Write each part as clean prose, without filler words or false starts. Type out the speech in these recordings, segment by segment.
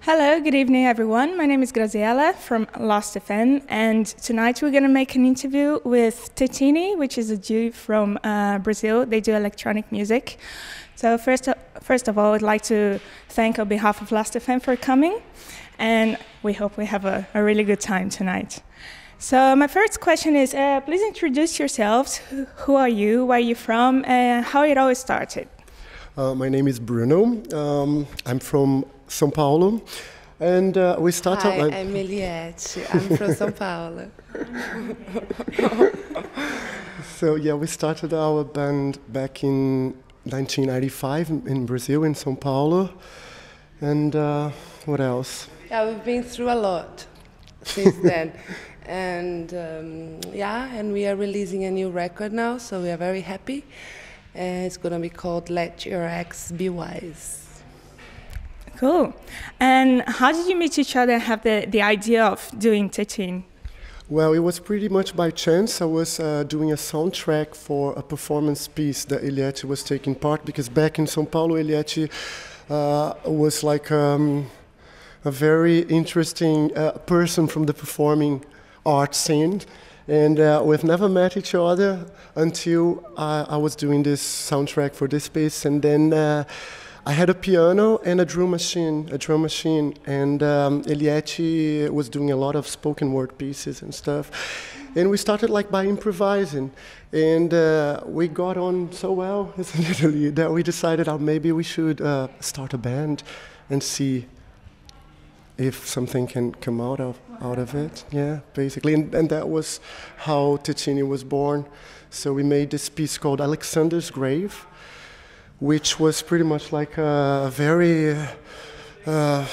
Hello, good evening everyone. My name is Graziella from Last.fm, and tonight we're going to make an interview with Tetine, which is a duo from Brazil. They do electronic music. So first of all, I'd like to thank on behalf of Last.fm for coming, and we hope we have a really good time tonight. So my first question is, please introduce yourselves. Who are you, where are you from, and how it all started? My name is Bruno. I'm from São Paulo, and we started. Hi, I'm Eliette. I'm from São Paulo. So yeah, we started our band back in 1995 in Brazil, in São Paulo. And what else? Yeah, we've been through a lot since then. And and we are releasing a new record now, so we are very happy. It's going to be called Let Your Ex Be Wise. Cool. And how did you meet each other and have the idea of doing Tetine? Well, it was pretty much by chance. I was doing a soundtrack for a performance piece that Eliette was taking part, because back in São Paulo, Eliette was like a very interesting person from the performing art scene. And we've never met each other until I was doing this soundtrack for this piece. And then I had a piano and a drum machine, and Eliette was doing a lot of spoken word pieces and stuff. And we started like by improvising, and we got on so well, literally, that we decided maybe we should start a band and see if something can come out of it. Yeah, basically, and that was how Tetine was born. So we made this piece called Alexander's Grave, which was pretty much like a very... that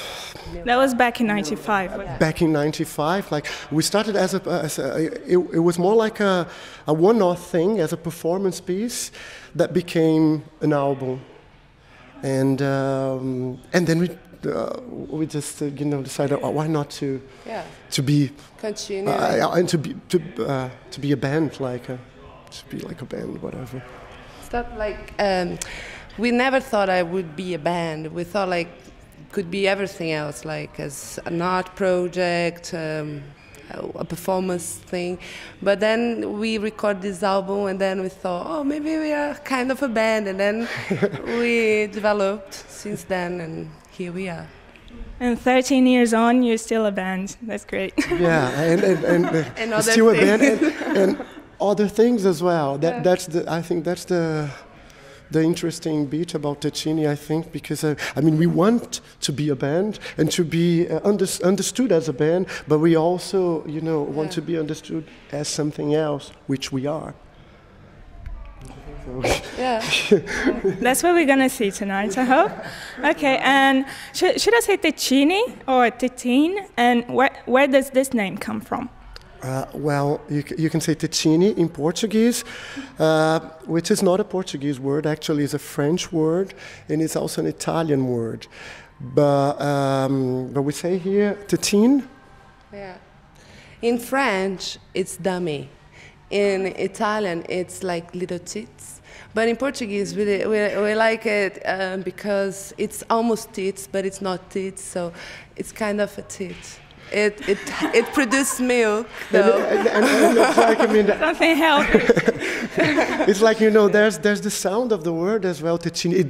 was back in '95. Back in '95, like we started it was more like a one-off thing, as a performance piece that became an album, and then we just decided, why not to be continue and to be a band, to be like a band, whatever. It's not like we never thought I would be a band. We thought like could be everything else, like as an art project, a performance thing. But then we record this album, and then we thought, oh, maybe we are kind of a band, and then we developed since then, and here we are. And 13 years on, you're still a band. That's great. Yeah, and still a band, and other things as well. I think that's the interesting bit about Tetine, I think, because we want to be a band and to be understood as a band, but we also, want to be understood as something else, which we are. Yeah. That's what we're gonna see tonight, I hope. Okay, and should I say Tetine or Tetine? And where does this name come from? Well, you can say Tetine in Portuguese, which is not a Portuguese word. Actually, it's a French word, and it's also an Italian word. But we say here Tetine. Yeah. In French, it's dummy. In Italian, it's like little tits. But in Portuguese, we like it because it's almost tits, but it's not tits, so it's kind of a tit. It produces milk, though. And it's like, something healthy. It's like, there's the sound of the word as well, Tetine. It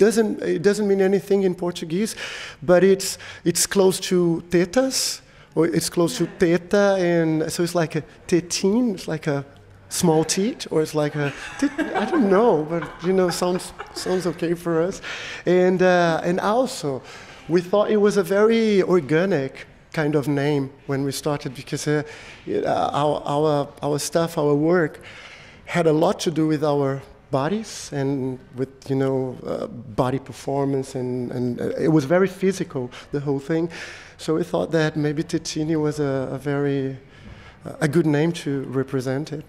doesn't mean anything in Portuguese, but it's close to tetas, or it's close to teta, and so it's like a tetine. It's like a small teat, or it's like a I don't know, but sounds okay for us. And also, we thought it was a very organic kind of name when we started, because our stuff, our work, had a lot to do with our bodies and with body performance, and it was very physical, the whole thing. So we thought that maybe Tetine was a good name to represent it.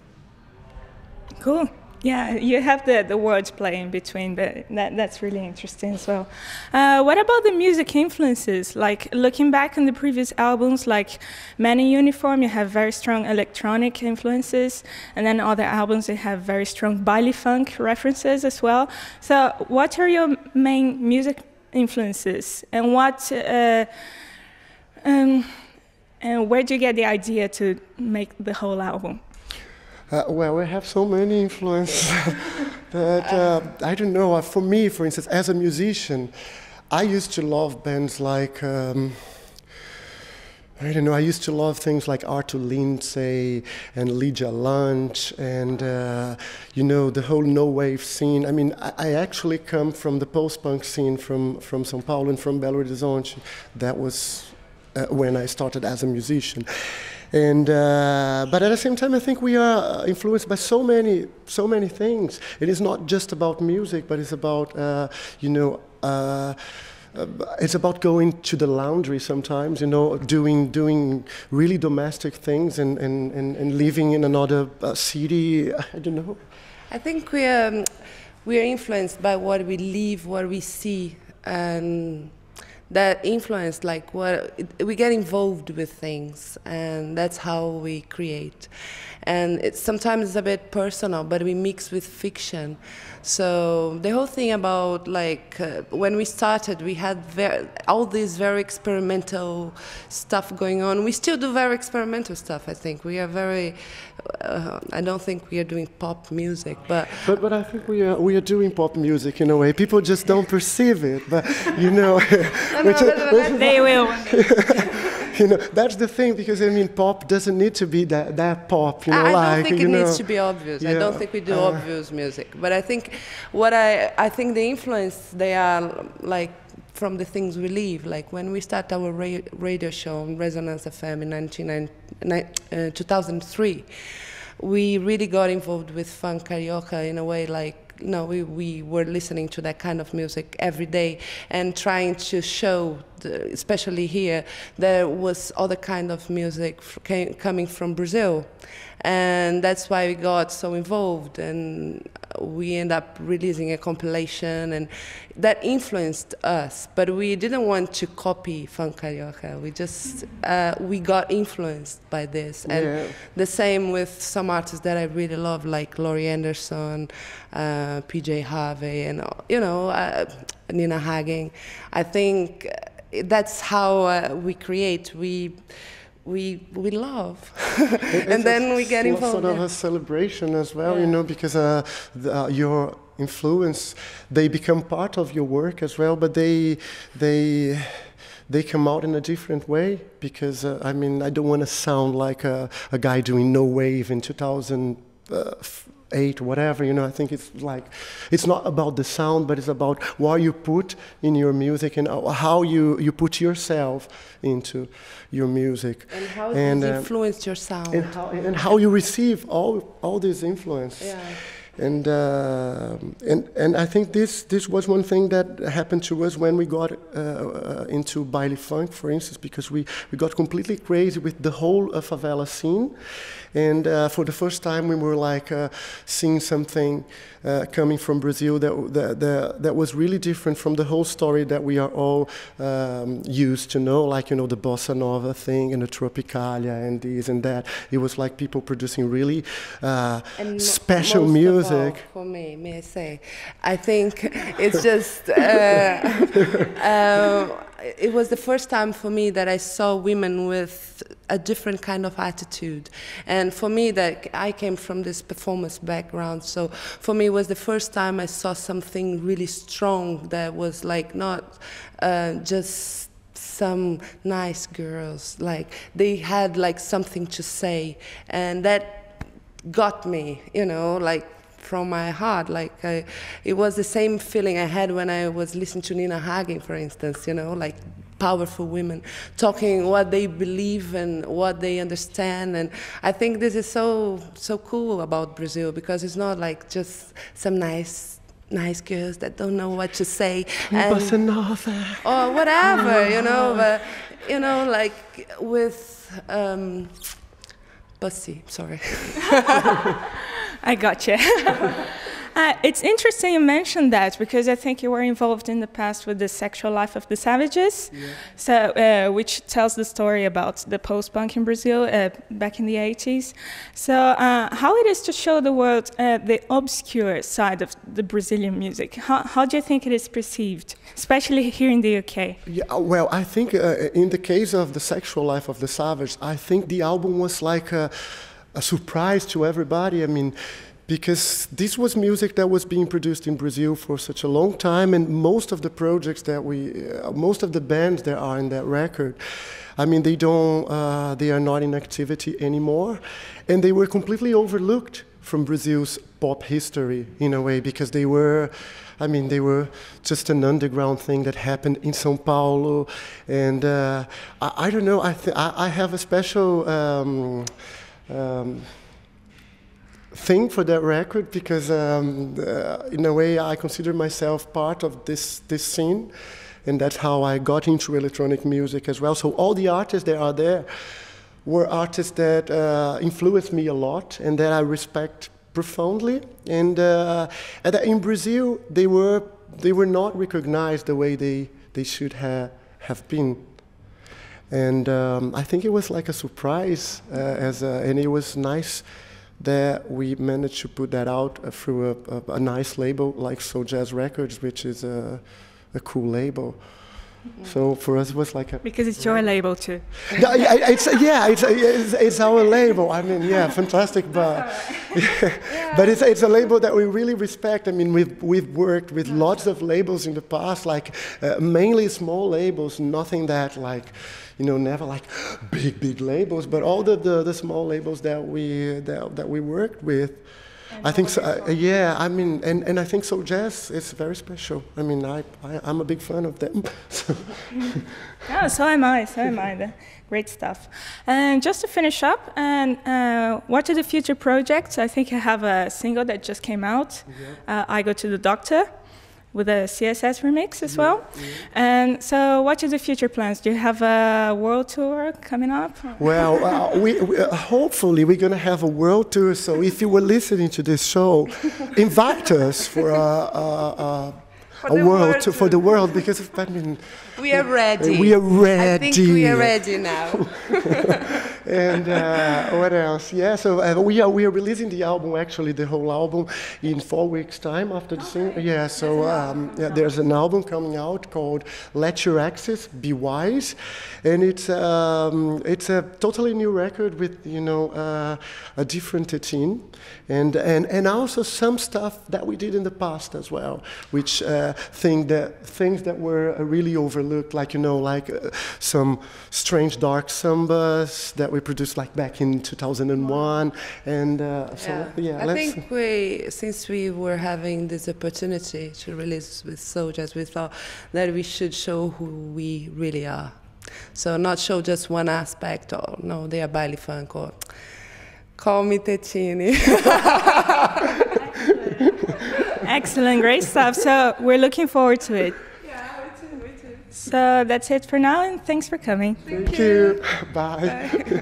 Cool. Yeah, you have the words playing between, but that's really interesting as well. What about the music influences? Like, looking back on the previous albums, like Man in Uniform, you have very strong electronic influences, and then other albums, they have very strong baile funk references as well. So what are your main music influences, and what And where did you get the idea to make the whole album? Well, we have so many influences that I don't know. For me, for instance, as a musician, I used to love bands like I don't know. I used to love things like Arthur Lindsay and Lydia Lunch and you know, the whole no wave scene. I mean, I actually come from the post-punk scene from São Paulo and from Belo Horizonte. That was when I started as a musician. And but at the same time, I think we are influenced by so many things. It is not just about music, but it's about you know. It's about going to the laundry sometimes, you know, doing really domestic things and living in another city. I don't know. I think we are influenced by what we live, what we see, and that influence, like we get involved with things, and that's how we create. And sometimes it's a bit personal, but we mix with fiction. So the whole thing about like when we started, we had all this very experimental stuff going on. We still do very experimental stuff. I think we are very. I don't think we are doing pop music, but I think we are doing pop music in a way. People just don't perceive it, but you know. They will. You know, that's the thing, because I mean, pop doesn't need to be that pop. You know, I don't think it needs to be obvious. Yeah, I don't think we do obvious music, but I think I think the influence, they are like from the things we live. Like when we start our radio show on Resonance FM in 2003, we really got involved with funk carioca in a way like. No, we were listening to that kind of music every day and trying to show, especially here, there was other kind of music coming from Brazil. And that's why we got so involved, and we end up releasing a compilation, and that influenced us. But we didn't want to copy funk carioca. We just we got influenced by this, and the same with some artists that I really love, like Laurie Anderson, PJ Harvey, and you know Nina Hagen. I think that's how we create. We love, and then we get involved. It's sort of a celebration as well, you know, because your influence, they become part of your work as well, but they come out in a different way, because I mean, I don't want to sound like a guy doing no wave in 2008, whatever, you know. I think it's like, it's not about the sound, but it's about what you put in your music and how you put yourself into your music. And how it has influenced your sound. And how you receive all this influence. Yeah. And I think this was one thing that happened to us when we got into baile funk, for instance, because we got completely crazy with the whole favela scene, and for the first time we were like seeing something coming from Brazil that was really different from the whole story that we are all used to know, like, you know, the bossa nova thing and the tropicalia and this and that. It was like people producing really special music. For me, may I say, I think it's just it was the first time for me that I saw women with a different kind of attitude. And for me, that I came from this performance background, so for me it was the first time I saw something really strong that was like not just some nice girls, like they had like something to say, and that got me, you know, like from my heart. Like it was the same feeling I had when I was listening to Nina Hagen, for instance, you know, like powerful women talking what they believe and what they understand. And I think this is so cool about Brazil, because it's not like just some nice girls that don't know what to say Bossa nova. or whatever, you know, but you know, like with Bussy, sorry. I gotcha. It's interesting you mentioned that because I think you were involved in the past with the Sexual Life of the Savages, so which tells the story about the post-punk in Brazil back in the 80s. So how it is to show the world the obscure side of the Brazilian music? How do you think it is perceived, especially here in the UK? Yeah, well, I think in the case of the Sexual Life of the Savage, I think the album was like a surprise to everybody. I mean, because this was music that was being produced in Brazil for such a long time, and most of the projects that most of the bands that are in that record, I mean, they are not in activity anymore, and they were completely overlooked from Brazil's pop history in a way, because they were just an underground thing that happened in São Paulo, and I don't know. I have a special thing for that record because, in a way, I consider myself part of this scene, and that's how I got into electronic music as well. So all the artists that are there were artists that influenced me a lot and that I respect profoundly. And in Brazil, they were not recognized the way they should have been. And I think it was like a surprise, and it was nice that we managed to put that out through a nice label like Soul Jazz Records, which is a cool label. So for us, it was like a... Because it's your label too. It's our label. I mean, yeah, fantastic, but but it's a label that we really respect. I mean, we've worked with lots of labels in the past, like mainly small labels, nothing that like, never like big labels, but all the small labels that we worked with. I think so, yeah. I mean, and I think Soul Jazz is very special. I mean, I'm a big fan of them. Yeah, so am I. Great stuff. And just to finish up, and what are the future projects? I think I have a single that just came out. I Go to the Doctor, with a CSS remix as well. And so what are the future plans? Do you have a world tour coming up? Well, we hopefully we're going to have a world tour. So if you were listening to this show, invite us for a world tour for the world, because I mean, we are ready. We are ready. I think we are ready now. And what else? Yeah, so we are releasing the album, actually the whole album, in 4 weeks' time after the single. Yeah, so there's an album coming out called Let Your Access Be Wise, and it's a totally new record with a different Tetine, and also some stuff that we did in the past as well, which things that were really overlooked, like some strange dark sambas that we produced like back in 2001, and I think since we were having this opportunity to release with Soul Jazz, we thought that we should show who we really are. So not show just one aspect, or no, they are baile funk, or call me Tetine. Excellent, great stuff. So we're looking forward to it. Yeah, me too. So that's it for now, and thanks for coming. Thank you. Bye.